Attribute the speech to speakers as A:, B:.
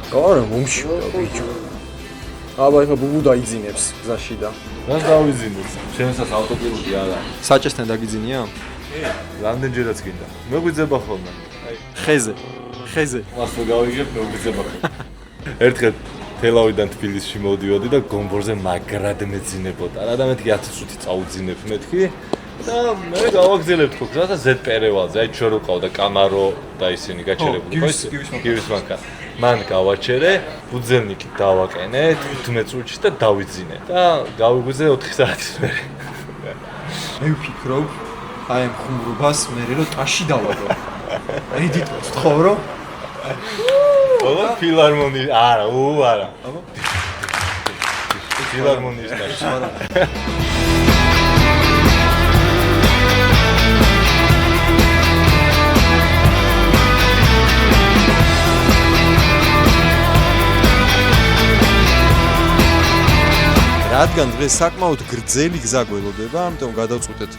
A: არა, მომშივდა ბიჭო. აბა ეხა ბუბუ დაიძინებს გზაში და.
B: რა დავიძინოს? შენსაც ავტოპილოტი არა.
A: საჭესთან დაგიძინია?
B: რამდენჯერაც გინდა. მეგვიძება ხოლმე.
A: ხეზე.
B: მას რო გავიგებ, მეგვიძება ხოლმე. ერთხელ თელავიდან თბილისში მოვდიოდი და გომბორზე მაგრად მეძინებოდა. რა და მეთქი 1000 წუთი წაუძინებ მეთქი. და მე გავაგზელებ თქო გზას და ზედპერევალზე, აი ჩვენ რო ყავდა კამარო და ისინი გაჩერებული ხო ის გივის მანქანა. მან გავაჩერე, ბუძელნიკი დავაყენე 15 წუთში და დავიძინე და გავიგვიძე 4 საათის მერე.
A: მე ვფიქრობ, აი ამ ხუმრობას მე რო ტაში დავაგო. ედიტოს თხოვრო?
B: აბა ფილარმონიის, არა, არა. აბა ფილარმონიის ტაში.
A: რადგან დღეს საკმაოდ გრძელი გზა გველოდება, ამიტომ გადავწყვეტეთ